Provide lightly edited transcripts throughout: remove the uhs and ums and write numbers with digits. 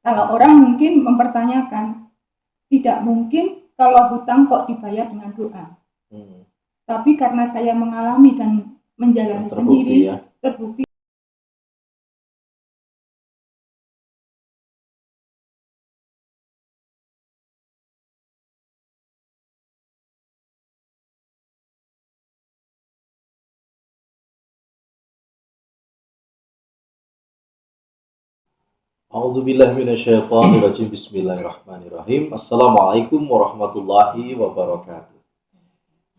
Kalau orang mungkin mempertanyakan, tidak mungkin kalau hutang kok dibayar dengan doa. Tapi karena saya mengalami dan menjalani sendiri, ya. Terbukti. A'udzubillahi minasyaitonirrajim. Bismillahirrahmanirrahim. Assalamualaikum warahmatullahi wabarakatuh.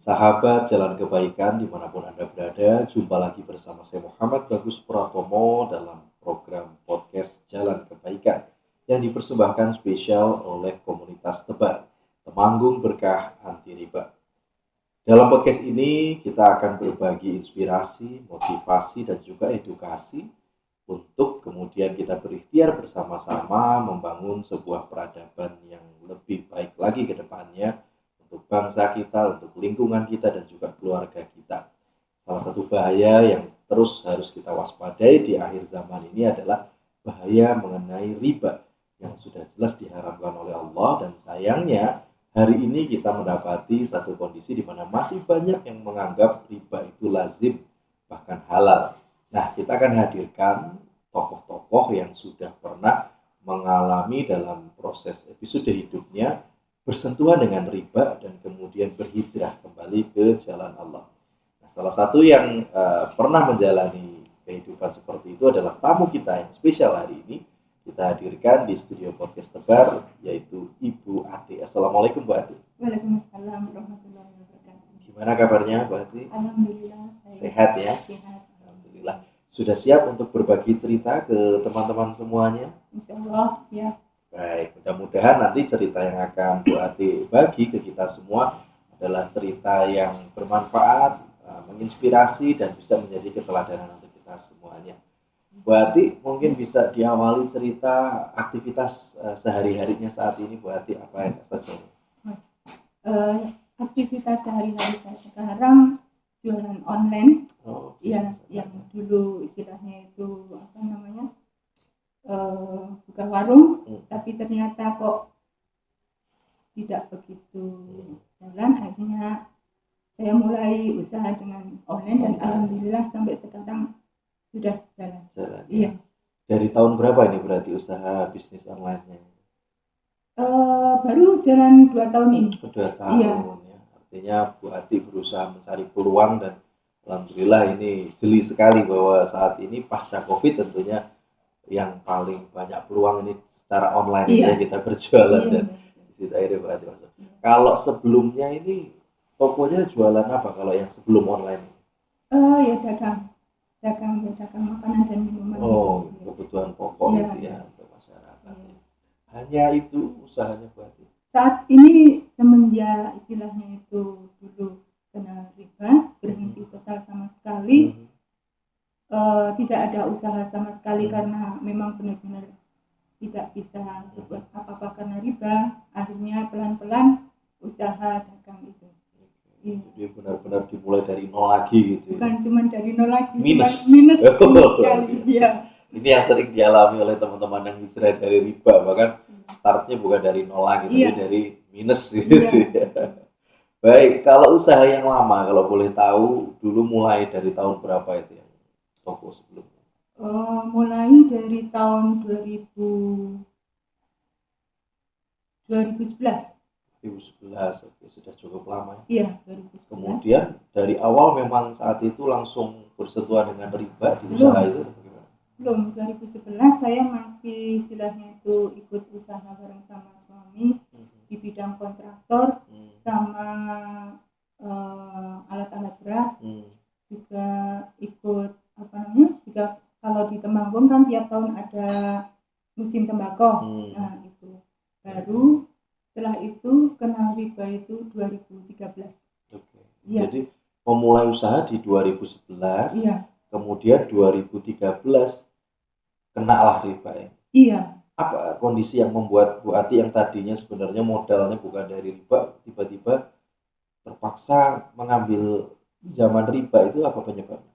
Sahabat Jalan Kebaikan dimanapun Anda berada, jumpa lagi bersama saya Muhammad Bagus Pratomo dalam program podcast Jalan Kebaikan yang dipersembahkan spesial oleh komunitas Tebar, Temanggung Berkah Anti Riba. Dalam podcast ini kita akan berbagi inspirasi, motivasi, dan juga edukasi untuk kemudian kita berikhtiar bersama-sama membangun sebuah peradaban yang lebih baik lagi ke depannya untuk bangsa kita, untuk lingkungan kita, dan juga keluarga kita. Salah satu bahaya yang terus harus kita waspadai di akhir zaman ini adalah bahaya mengenai riba yang sudah jelas diharamkan oleh Allah, dan sayangnya hari ini kita mendapati satu kondisi di mana masih banyak yang menganggap riba itu lazim, bahkan halal. Nah, kita akan hadirkan tokoh-tokoh yang sudah pernah mengalami dalam proses episode hidupnya bersentuhan dengan riba dan kemudian berhijrah kembali ke jalan Allah. Nah, salah satu yang pernah menjalani kehidupan seperti itu adalah tamu kita yang spesial hari ini. Kita hadirkan di studio podcast Tebar, yaitu Ibu Ati. Assalamualaikum, Bu Ati. Waalaikumsalam warahmatullahi wabarakatuh. Gimana kabarnya, Bu Ati? Alhamdulillah. Sehat ya? Sehat. Alhamdulillah. Sudah siap untuk berbagi cerita ke teman-teman semuanya? Insya Allah siap. Baik, mudah-mudahan nanti cerita yang akan Bu Ati bagi ke kita semua adalah cerita yang bermanfaat, menginspirasi, dan bisa menjadi keteladanan untuk kita semuanya. Bu Ati mungkin bisa diawali cerita aktivitas sehari-harinya saat ini, Bu Ati, apa saja? Aktivitas sehari-hari saya sekarang jualan online. Ya, yang dulu istilahnya itu apa namanya, buka warung, tapi ternyata kok tidak begitu jalan. Akhirnya saya mulai usaha dengan online dan alhamdulillah sampai sekarang sudah jalan. Iya. Dari tahun berapa ini berarti usaha bisnis online-nya? Baru jalan 2 tahun ini. 2 tahun iya. Ya. Artinya Bu Ati berusaha mencari peluang dan alhamdulillah ini jeli sekali bahwa saat ini pasca COVID tentunya yang paling banyak peluang ini secara online ya kita berjualan dan di situ akhirnya Bu Ati masuk. Kalau sebelumnya ini tokonya jualan apa kalau yang sebelum online? Ya dagang makanan dan minuman. Kebutuhan pokok gitu ya untuk masyarakat. Hanya itu usahanya Bu Ati. Saat ini semenjak istilahnya itu dulu kena riba, berhenti total sama sekali, tidak ada usaha sama sekali karena memang benar-benar tidak bisa berbuat apa-apa karena riba. Akhirnya pelan-pelan usaha dagang itu. Jadi benar-benar dimulai dari nol lagi gitu. Bukan cuma dari nol lagi, minus sekali. Ya. Ini yang sering dialami oleh teman-teman yang hijrah dari riba, bahkan startnya bukan dari nol lagi, tapi dari minus gitu. Baik, kalau usaha yang lama, kalau boleh tahu dulu mulai dari tahun berapa itu yang toko sebelumnya? Mulai dari tahun 2011. 2011, oke, sudah cukup lama. Iya, 2011. Kemudian dari awal memang saat itu langsung bersentuhan dengan riba di usaha itu? Belum, 2011 saya masih istilahnya itu ikut usaha bareng sama suami di bidang kontraktor sama alat-alat berat, juga ikut juga kalau di Temanggung kan tiap tahun ada musim tembakau. Nah itu baru setelah itu kena riba itu 2013. Ya. Jadi memulai usaha di 2011, kemudian 2013 kenalah riba ya. Iya. Apa kondisi yang membuat Bu Ati yang tadinya sebenarnya modalnya bukan dari riba, tiba-tiba terpaksa mengambil zaman riba, itu apa penyebabnya?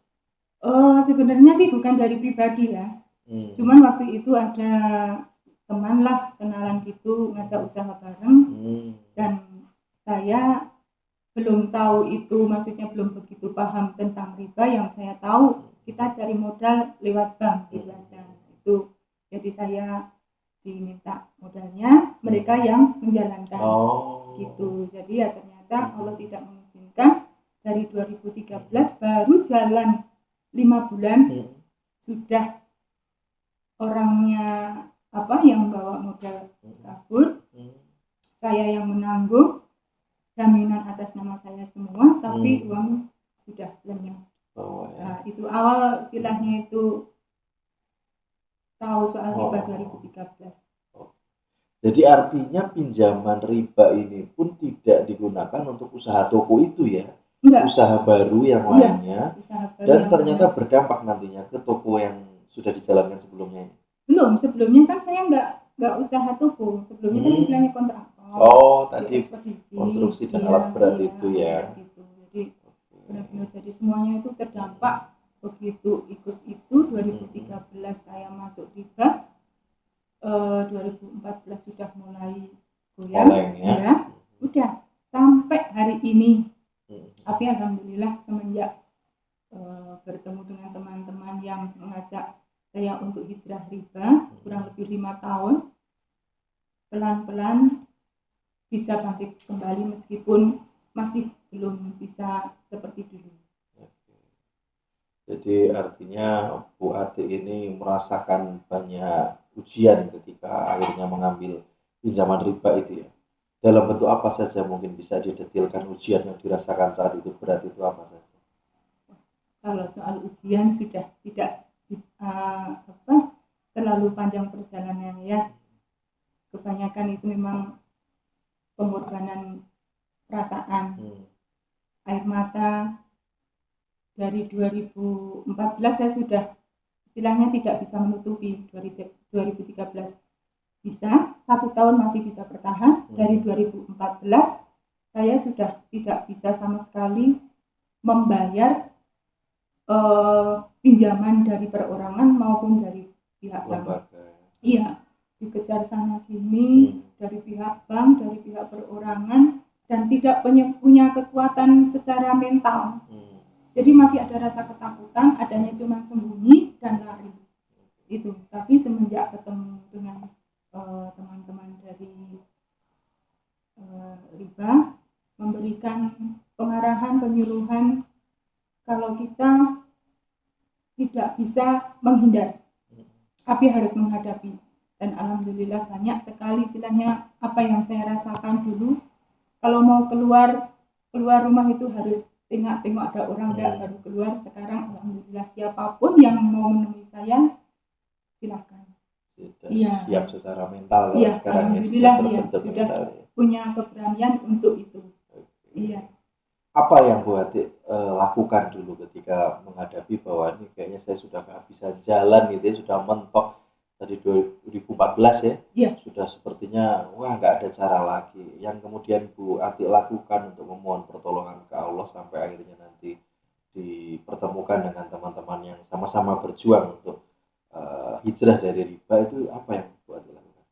Sebenarnya sih bukan dari pribadi ya. Cuman waktu itu ada teman lah, kenalan gitu, ngajak usaha bareng. Dan saya belum tahu itu, maksudnya belum begitu paham tentang riba. Yang saya tahu kita cari modal lewat bank gitu aja. Itu jadi saya diminta modalnya, mereka yang menjalankan gitu. Jadi ya ternyata Allah tidak mengizinkan. Dari 2013 baru jalan 5 bulan sudah orangnya yang bawa modal kabur, saya yang menanggung jaminan atas nama saya semua, tapi uang sudah lenyap. Nah, itu awal istilahnya itu tahu soal riba 2013. Jadi artinya pinjaman riba ini pun tidak digunakan untuk usaha toko itu ya? Enggak. Usaha baru yang lainnya, baru dan yang ternyata lainnya berdampak nantinya ke toko yang sudah dijalankan sebelumnya ini? Belum, sebelumnya kan saya nggak usaha toko, sebelumnya kan istilahnya kontraktor. Tadi konstruksi dan alat berat itu ya. Gitu. Jadi benar-benar jadi semuanya itu terdampak. Begitu ikut itu 2013 saya masuk riba, 2014 sudah mulai goyang ya. Udah sampai hari ini. Tapi alhamdulillah semenjak bertemu dengan teman-teman yang mengajak saya untuk hijrah riba kurang lebih 5 tahun, pelan-pelan bisa bangkit kembali meskipun masih belum bisa seperti dulu. Jadi artinya Bu Ati ini merasakan banyak ujian ketika akhirnya mengambil pinjaman riba itu ya. Dalam bentuk apa saja mungkin bisa didetilkan ujian yang dirasakan saat itu, berat itu apa saja? Kalau soal ujian sudah tidak terlalu panjang perjalanannya ya. Kebanyakan itu memang pengorbanan perasaan, air mata. Dari 2014 saya sudah istilahnya tidak bisa menutupi 2013 bisa, 1 tahun masih bisa bertahan. Dari 2014 saya sudah tidak bisa sama sekali membayar pinjaman dari perorangan maupun dari pihak bank. Iya, dikejar sana sini dari pihak bank, dari pihak perorangan, dan tidak punya kekuatan secara mental. Jadi masih ada rasa ketakutan, adanya cuma sembunyi dan lari. Itu. Tapi semenjak ketemu dengan teman-teman dari riba, memberikan pengarahan, penyuluhan kalau kita tidak bisa menghindar, tapi harus menghadapi. Dan alhamdulillah banyak sekali istilahnya apa yang saya rasakan dulu. Kalau mau keluar rumah itu harus tengok ada orang baru keluar. Sekarang alhamdulillah siapapun yang mau menemui saya silakan. Siap secara mental ya, sekarang alhamdulillah sudah punya keberanian untuk itu. Iya. Apa yang Bu Ati lakukan dulu ketika menghadapi bahwa ini kayaknya saya sudah kehabisan jalan gitu ya, sudah mentok dari 2014 ya? Iya. Sudah sepertinya nggak ada cara lagi. Yang kemudian Bu Ati lakukan untuk memohon pertolongan ke Allah sampai akhirnya nanti dipertemukan dengan teman-teman yang sama-sama berjuang untuk hijrah dari riba, itu apa yang Bu Ati lakukan?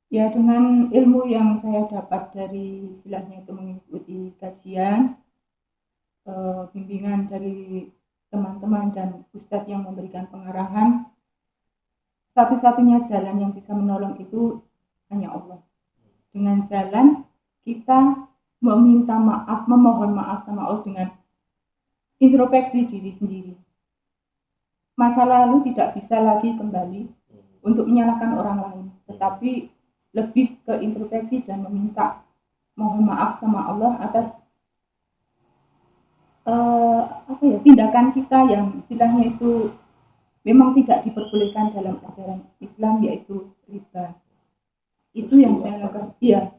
Ya, dengan ilmu yang saya dapat dari istilahnya itu mengikuti kajian, bimbingan dari teman-teman dan ustadz yang memberikan pengarahan, satu-satunya jalan yang bisa menolong itu hanya Allah. Dengan jalan kita meminta maaf, memohon maaf sama Allah dengan introspeksi diri sendiri. Masa lalu tidak bisa lagi kembali untuk menyalahkan orang lain, tetapi lebih ke introspeksi dan meminta mohon maaf sama Allah atas tindakan kita yang istilahnya itu memang tidak diperbolehkan dalam ajaran Islam, yaitu riba. Itu yang saya lakukan. Iya,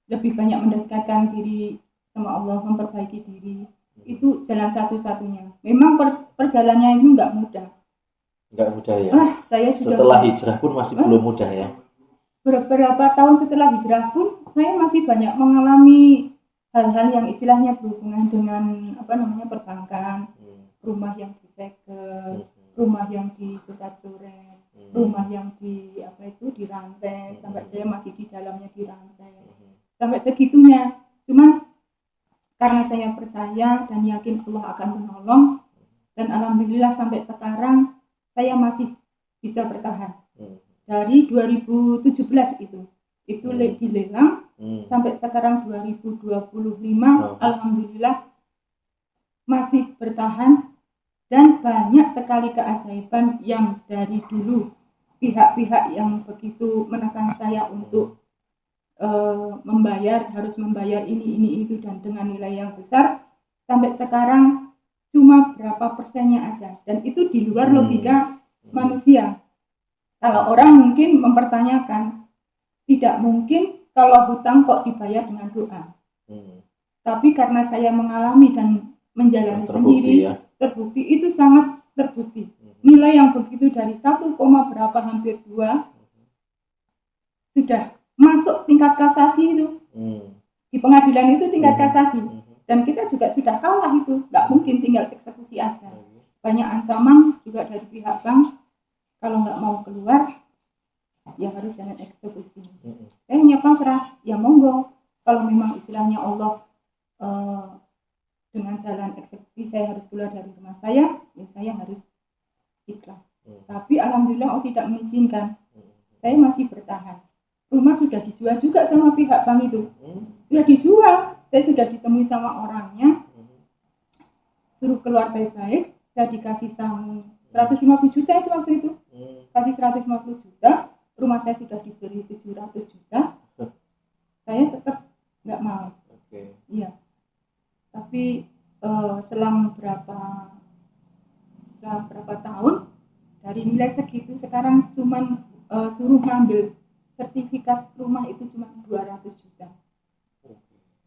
lebih banyak mendekatkan diri sama Allah, memperbaiki diri. Itu jalan satu-satunya. Memang perjalanannya itu nggak mudah. Nggak mudah ya. Saya setelah hijrah pun masih belum mudah ya. Beberapa tahun setelah hijrah pun saya masih banyak mengalami hal-hal yang istilahnya berhubungan dengan perbankan, rumah yang disegel, rumah yang dicoret-coret, rumah yang dirantai, sampai saya masih di dalamnya dirantai, sampai segitunya. Cuman karena saya percaya dan yakin Allah akan menolong, dan alhamdulillah sampai sekarang saya masih bisa bertahan. Dari 2017 itu dilelang sampai sekarang 2025, alhamdulillah masih bertahan. Dan banyak sekali keajaiban yang dari dulu pihak-pihak yang begitu menekan saya untuk harus membayar ini itu dan dengan nilai yang besar, sampai sekarang cuma berapa persennya aja, dan itu di luar logika manusia. Kalau orang mungkin mempertanyakan, tidak mungkin kalau hutang kok dibayar dengan doa. Tapi karena saya mengalami dan menjalani sendiri, terbukti itu sangat terbukti. Nilai yang begitu dari 1, berapa hampir 2 sudah masuk tingkat kasasi itu. Di pengadilan itu tingkat kasasi. Dan kita juga sudah kalah itu, nggak mungkin tinggal eksekusi aja. Banyak ancaman juga dari pihak bank, kalau nggak mau keluar ya harus jalan eksekusi. Hanya pasrah, ya monggo. Kalau memang istilahnya Allah dengan jalan eksekusi saya harus keluar dari rumah saya, ya saya harus ikhlas. Tapi alhamdulillah Allah tidak mengizinkan. Saya masih bertahan. Rumah sudah dijual juga sama pihak bank itu. Sudah dijual. Saya sudah ditemui sama orangnya. Suruh keluar baik-baik. Saya dikasih sangu 150 juta itu waktu itu. Kasih 150 juta. Rumah saya sudah diberi 700 juta. Saya tetap nggak mau. Iya. Tapi selang berapa tahun dari nilai segitu, sekarang cuman suruh ngambil sertifikat rumah itu cuma 200 juta.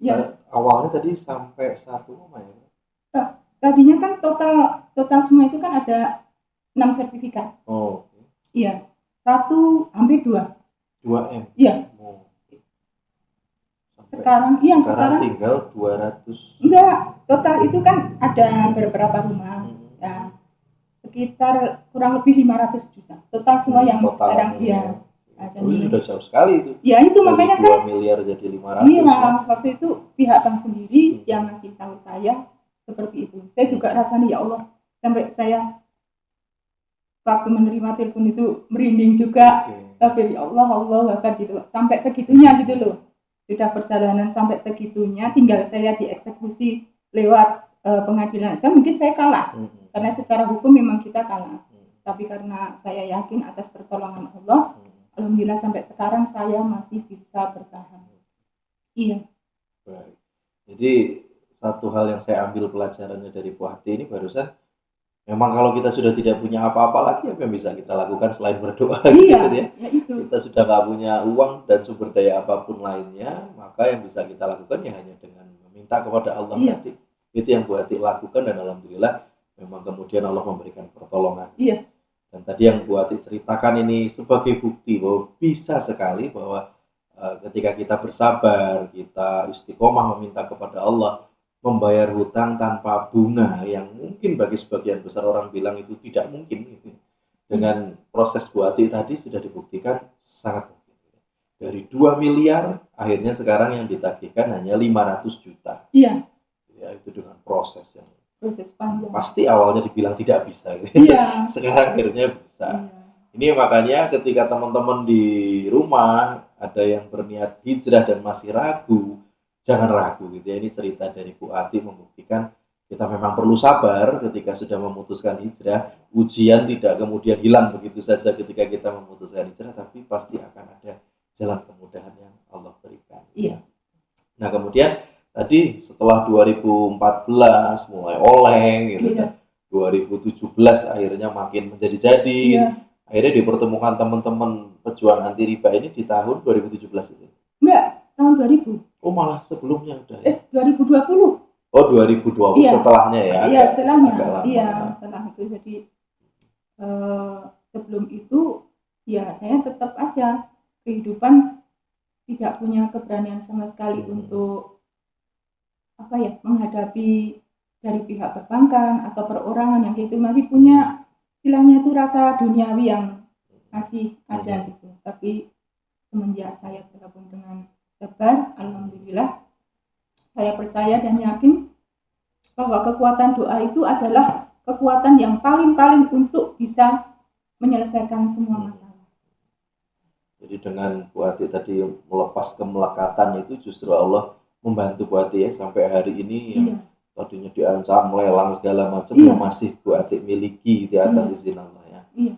Ya. Awalnya tadi sampai 1 rumah ya? Tadinya kan total semua itu kan ada 6 sertifikat. Iya. 1 hampir 2 M. Iya. Sekarang tinggal 200. Enggak, total itu kan ada beberapa rumah. Ya, sekitar kurang lebih 500 juta. Total semua yang sekarang dia. Itu sudah jauh sekali itu. Ya itu dari makanya 2 miliar jadi 500. Iya, waktu itu pihak bank sendiri yang ngasih tahu saya seperti itu. Saya juga rasanya ya Allah, sampai saya waktu menerima telepon itu merinding juga. Tapi ya Allah gitu. Sampai segitunya gitu loh. Sudah perjalanan sampai segitunya, tinggal saya dieksekusi lewat pengadilan aja, mungkin saya kalah. Karena secara hukum memang kita kalah. Tapi karena saya yakin atas pertolongan Allah, alhamdulillah sampai sekarang saya masih bisa bertahan. Iya. Baik. Jadi satu hal yang saya ambil pelajarannya dari Bu Hati ini barusan, memang kalau kita sudah tidak punya apa-apa lagi, apa yang bisa kita lakukan selain berdoa? Iya, gitu ya. Itu. Kita sudah nggak punya uang dan sumber daya apapun lainnya, maka yang bisa kita lakukan ya hanya dengan meminta kepada Allah tadi. Itu yang Bu Hati lakukan, dan alhamdulillah memang kemudian Allah memberikan pertolongan. Iya. Dan tadi yang Bu Hati ceritakan ini sebagai bukti bahwa bisa sekali bahwa ketika kita bersabar, kita istiqomah meminta kepada Allah, membayar hutang tanpa bunga yang mungkin bagi sebagian besar orang bilang itu tidak mungkin gitu. Dengan proses Bu Hati tadi sudah dibuktikan sangat mungkin. Dari 2 miliar akhirnya sekarang yang ditagihkan hanya 500 juta. Iya. Ya, itu dengan proses panjang. Pasti awalnya dibilang tidak bisa gitu. Iya. Sekarang akhirnya bisa. Ini makanya ketika teman-teman di rumah ada yang berniat hijrah dan masih ragu, jangan ragu gitu ya. Ini cerita dari Bu Hati membuktikan kita memang perlu sabar ketika sudah memutuskan hijrah. Ujian tidak kemudian hilang begitu saja ketika kita memutuskan hijrah, tapi pasti akan ada jalan kemudahan yang Allah berikan. Iya. Nah kemudian tadi setelah 2014 mulai oleng gitu kan. 2017 akhirnya makin menjadi-jadi. Akhirnya dipertemukan teman-teman pejuang anti riba ini di tahun 2017 itu. Enggak, tahun 2000. Oh malah sebelumnya udah. 2020. Oh 2020 setelahnya ya. Iya, setelahnya. Iya, setelah itu. Jadi sebelum itu ya saya tetap aja kehidupan tidak punya keberanian sama sekali untuk menghadapi dari pihak perbankan atau perorangan yang itu, masih punya istilahnya itu rasa duniawi yang masih ada gitu. Tapi semenjak saya bergabung dengan Tebar, alhamdulillah saya percaya dan yakin bahwa kekuatan doa itu adalah kekuatan yang paling untuk bisa menyelesaikan semua masalah. Jadi dengan Bu Ati tadi melepas kemelekatan itu justru Allah membantu Bu Ati ya sampai hari ini yang tadinya diancam lelang segala macam yang masih Bu Ati miliki di atas izin Allah ya. Iya.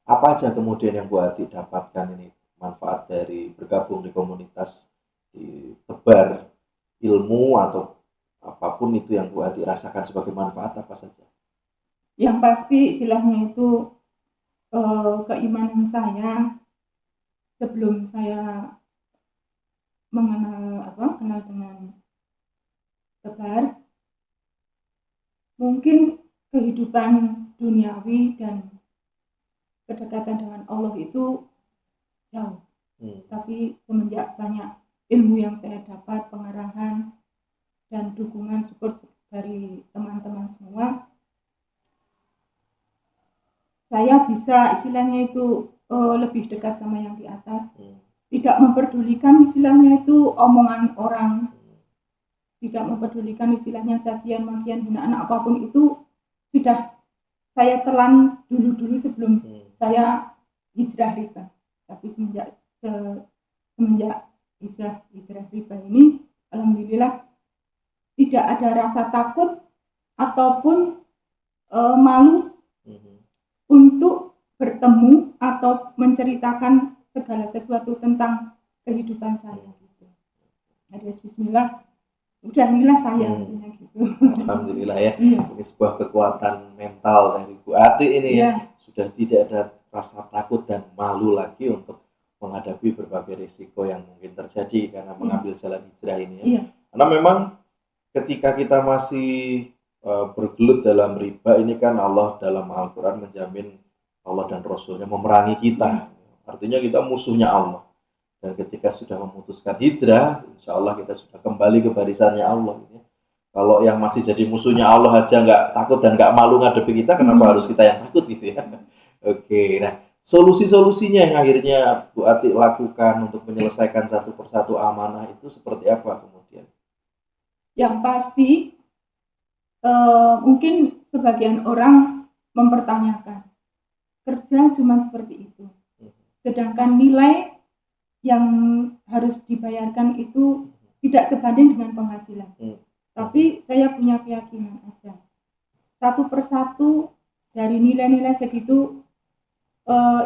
Apa aja kemudian yang Bu Ati dapatkan ini manfaat dari bergabung di komunitas di Tebar, ilmu atau apapun itu yang Bu Ati rasakan sebagai manfaat apa saja? Yang pasti istilahnya itu keimanan saya sebelum saya kenal dengan Tebar, mungkin kehidupan duniawi dan kedekatan dengan Allah itu jauh. Tapi semenjak banyak ilmu yang saya dapat, pengarahan dan dukungan support dari teman-teman semua, saya bisa istilahnya itu lebih dekat sama yang di atas. Tidak memperdulikan istilahnya itu omongan orang, tidak memperdulikan istilahnya cacian, makian, hinaan apapun itu sudah saya telan dulu sebelum saya hijrah riba. Tapi semenjak hijrah riba ini, alhamdulillah tidak ada rasa takut ataupun malu untuk bertemu atau menceritakan segala sesuatu tentang kehidupan saya gitu. Ada bismillah, udah inilah saya gitu. Alhamdulillah ya. Ini sebuah kekuatan mental dari Bu Ati ini ya. Sudah tidak ada rasa takut dan malu lagi untuk menghadapi berbagai risiko yang mungkin terjadi karena mengambil jalan hijrah ini ya. Karena memang ketika kita masih bergelut dalam riba ini kan Allah dalam Al-Quran menjamin Allah dan Rasulnya memerangi kita. Artinya kita musuhnya Allah. Dan ketika sudah memutuskan hijrah, insya Allah kita sudah kembali ke barisannya Allah. Kalau yang masih jadi musuhnya Allah aja nggak takut dan nggak malu ngadepi kita, kenapa harus kita yang takut gitu ya? Oke, nah solusi-solusinya yang akhirnya Bu Ati lakukan untuk menyelesaikan satu persatu amanah itu seperti apa kemudian? Yang pasti mungkin sebagian orang mempertanyakan kerja cuma seperti itu, sedangkan nilai yang harus dibayarkan itu tidak sebanding dengan penghasilan. Tapi saya punya keyakinan aja, satu persatu dari nilai-nilai segitu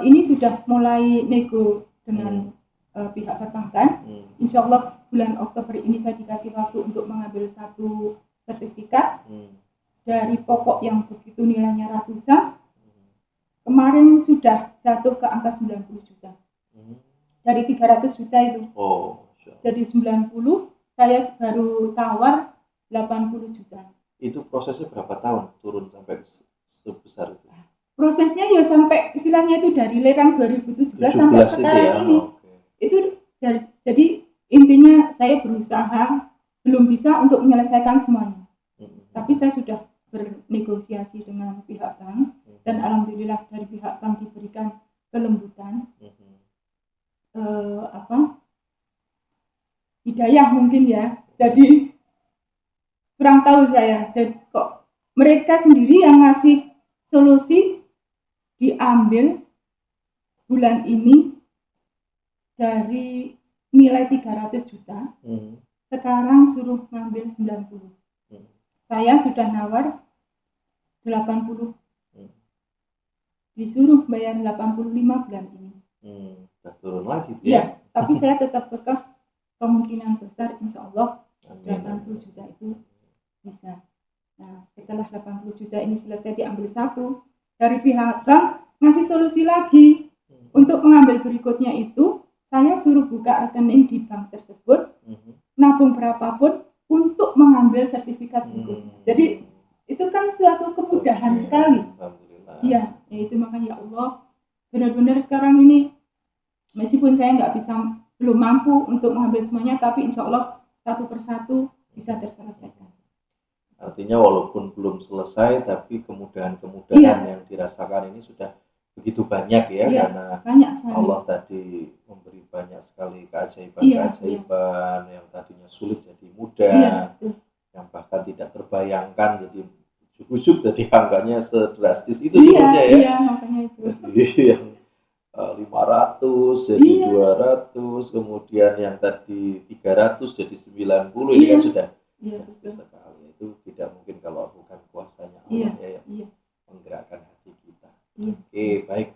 ini sudah mulai nego dengan pihak perbankan. Insya Allah bulan Oktober ini saya dikasih waktu untuk mengambil satu sertifikat dari pokok yang begitu nilainya ratusan. Kemarin sudah jatuh ke angka 90 juta. Dari 300 juta itu. Jadi 90, saya baru tawar 80 juta. Itu prosesnya berapa tahun turun sampai sebesar itu? Prosesnya ya sampai istilahnya itu dari lerang 2017 sampai sekarang ini. Itu jadi intinya saya berusaha belum bisa untuk menyelesaikan semuanya. Tapi saya sudah bernegosiasi dengan pihak bank dan alhamdulillah dari pihak bank diberikan kelembutan, hidayah mungkin ya. Jadi kurang tahu saya, jadi kok mereka sendiri yang ngasih solusi, diambil bulan ini dari nilai 300 juta, sekarang suruh ngambil 90. Saya sudah nawar 80, disuruh bayar 85 bulan ini. Sudah turun lagi ya. Tapi saya tetap kekeh, kemungkinan besar insya Allah 80 juta itu bisa. Nah setelah 80 juta ini selesai diambil satu, dari pihak bank ngasih solusi lagi. Untuk mengambil berikutnya itu saya suruh buka rekening di bank tersebut, nabung berapapun untuk mengambil sertifikat berikutnya. Jadi itu kan suatu kemudahan sekali. Iya, itu makanya ya Allah, benar-benar sekarang ini meskipun saya belum mampu untuk mengambil semuanya, tapi insya Allah satu persatu bisa terselesaikan. Artinya walaupun belum selesai, tapi kemudahan-kemudahan yang dirasakan ini sudah begitu banyak ya, Iya, karena banyak sekali. Allah tadi memberi banyak sekali Iya, keajaiban-keajaiban yang tadinya sulit jadi mudah, iya, betul. yang bahkan tidak terbayangkan jadi ujuk-ujuk jadi angkanya sedrastis itu Iya, sebetulnya ya. iya, makanya itu. Jadi yang 500 jadi Iya. 200, kemudian yang tadi 300 jadi 90, ini Iya. kan sudah Iya, drastis betul. sekali. Itu tidak mungkin kalau bukan kuasanya Iya, Allah ya yang iya, menggerakkan hati kita. iya. Oke, baik.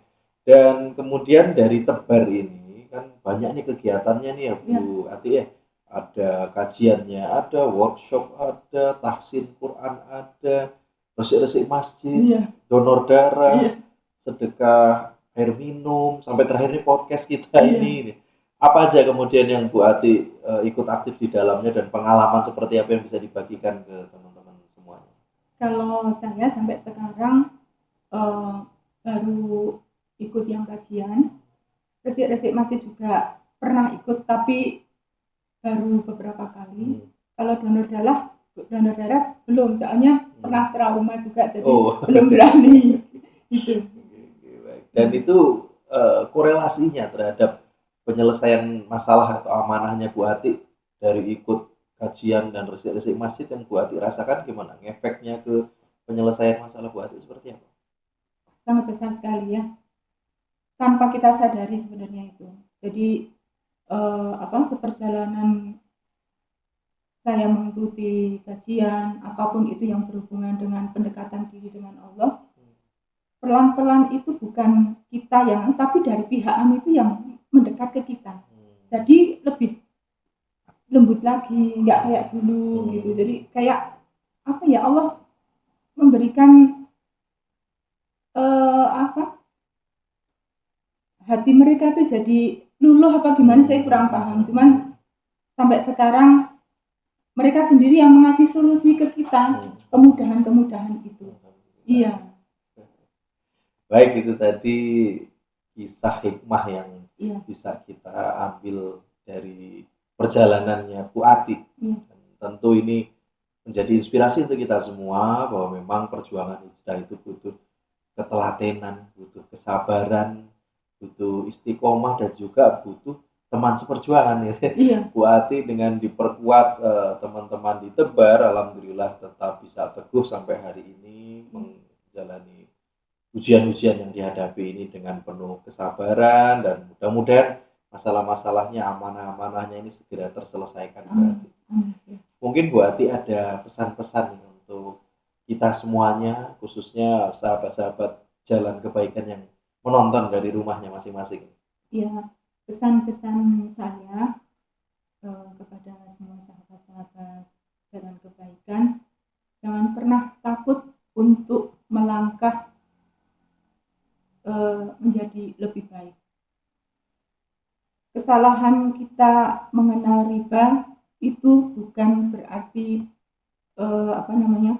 Dan kemudian dari Tebar ini kan banyak nih kegiatannya nih ya Bu Ati ya. Ada kajiannya, ada workshop, ada tahsin Quran, ada resik-resik masjid, Iya, donor darah, iya. sedekah air minum, sampai terakhir ini podcast kita Iya. ini. Apa aja kemudian yang Bu Ati ikut aktif di dalamnya dan pengalaman seperti apa yang bisa dibagikan ke teman-teman semuanya? Kalau saya sampai sekarang baru ikut yang kajian, resik-resik masih juga pernah ikut, tapi baru beberapa kali. Kalau donor darah belum, soalnya pernah trauma juga, jadi belum berani. Gitu. Dan itu korelasinya terhadap penyelesaian masalah atau amanahnya Bu Ati dari ikut kajian dan resik-resik masjid yang Bu Ati rasakan gimana? Efeknya ke penyelesaian masalah Bu Ati seperti apa? Sangat besar sekali ya, tanpa kita sadari sebenarnya itu. Jadi seperjalanan saya mengikuti kajian apapun itu yang berhubungan dengan pendekatan diri dengan Allah, pelan-pelan itu bukan kita yang, tapi dari pihak itu yang mendekat ke kita. Jadi lebih lembut lagi, nggak kayak dulu gitu. Jadi kayak apa ya, Allah memberikan hati mereka tuh jadi luluh apa gimana, saya kurang paham. Cuman sampai sekarang mereka sendiri yang mengasih solusi ke kita, kemudahan-kemudahan itu. Iya. Baik, itu tadi kisah hikmah yang bisa kita ambil dari perjalanannya Bu Ati. Dan tentu ini menjadi inspirasi untuk kita semua bahwa memang perjuangan hijrah itu butuh ketelatenan, butuh kesabaran, butuh istiqomah, dan juga butuh teman seperjuangan ya. Iya. Bu Ati dengan diperkuat teman-teman di Tebar, alhamdulillah tetap bisa teguh sampai hari ini menjalani ujian-ujian yang dihadapi ini dengan penuh kesabaran, dan mudah-mudahan masalah-masalahnya, amanah-amanahnya ini segera terselesaikan. Mungkin Bu Ati ada pesan-pesan untuk kita semuanya, khususnya sahabat-sahabat Jalan Kebaikan yang menonton dari rumahnya masing-masing. Ya, pesan-pesan saya kepada semua sahabat-sahabat Jalan Kebaikan, jangan pernah takut untuk melangkah menjadi lebih baik. Kesalahan kita mengenal riba itu bukan berarti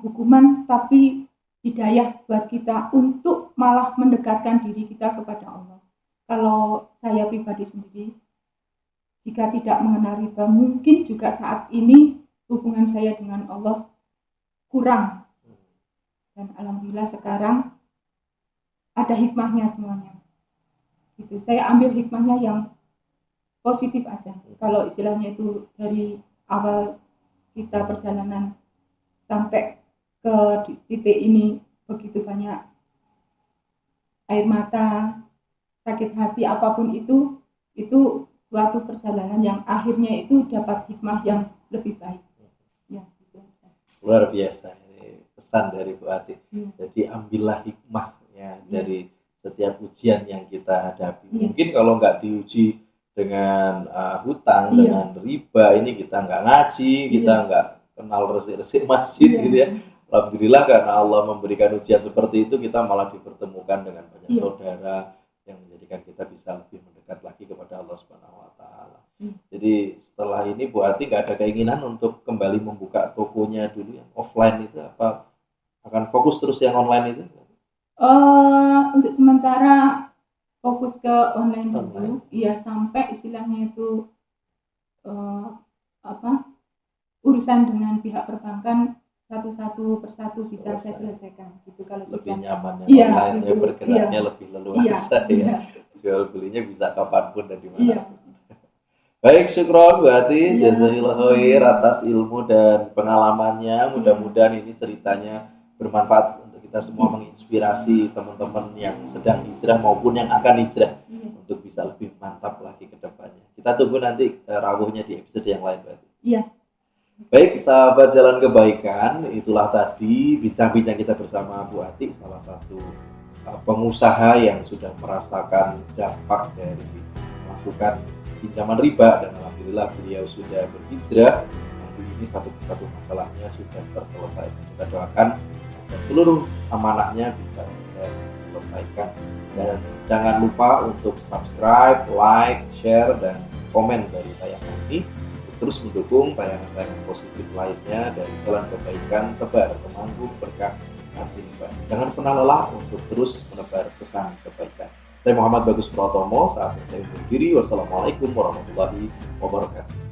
hukuman, tapi hidayah buat kita untuk malah mendekatkan diri kita kepada Allah. Kalau saya pribadi sendiri, jika tidak mengenal riba, mungkin juga saat ini hubungan saya dengan Allah kurang. Dan alhamdulillah sekarang ada hikmahnya semuanya. Gitu. Saya ambil hikmahnya yang positif aja. Kalau istilahnya itu dari awal kita perjalanan sampai ke titik ini begitu banyak air mata, sakit hati, apapun itu suatu perjalanan yang akhirnya itu dapat hikmah yang lebih baik. Ya, gitu. Luar biasa ini pesan dari Bu Ati. Jadi ambillah hikmahnya dari setiap ujian yang kita hadapi. Mungkin kalau nggak diuji dengan hutang, dengan riba, ini kita nggak ngaji, kita nggak kenal resik-resik masjid gitu ya. Alhamdulillah karena Allah memberikan ujian seperti itu, kita malah dipertemukan dengan banyak saudara yang menjadikan kita bisa lebih mendekat lagi kepada Allah Subhanahu wa Ta'ala. Jadi setelah ini Bu Ati nggak ada keinginan untuk kembali membuka tokonya dulu yang offline itu, apa akan fokus terus yang online itu? Untuk sementara fokus ke online dulu, ya, sampai istilahnya itu urusan dengan pihak perbankan satu persatu bisa saya selesaikan gitu kalau Lebih sudah. nyaman yang Iya, online ya, gitu. bergeraknya Iya. lebih leluasa Iya. ya. Jual belinya bisa kapanpun dan Iya. dimanapun. Baik, syukron Bu Ati, Iya. jazakallahu khair atas ilmu dan pengalamannya. Mudah-mudahan ini ceritanya bermanfaat untuk kita semua, menginspirasi teman-teman yang sedang hijrah maupun yang akan hijrah Iya. untuk bisa lebih mantap lagi ke depannya. Kita tunggu nanti rawuhnya di episode yang lain, Bu Ati. Iya. Baik, sahabat Jalan Kebaikan, itulah tadi bincang-bincang kita bersama Bu Ati, salah satu pengusaha yang sudah merasakan dampak dari melakukan pinjaman riba, dan alhamdulillah beliau sudah berhijrah. Nanti ini satu masalahnya sudah terselesaikan. Kita doakan agar seluruh amanahnya bisa segera diselesaikan. Dan jangan lupa untuk subscribe, like, share, dan komen dari tayangan ini. Terus mendukung tayangan-tayangan positif lainnya dari Jalan Kebaikan, tebar temanggung berkah nanti. Jangan pernah lelah untuk terus menebar pesan kebaikan. Saya Muhammad Bagus Pratomo, saatnya saya undur diri. Wassalamualaikum warahmatullahi wabarakatuh.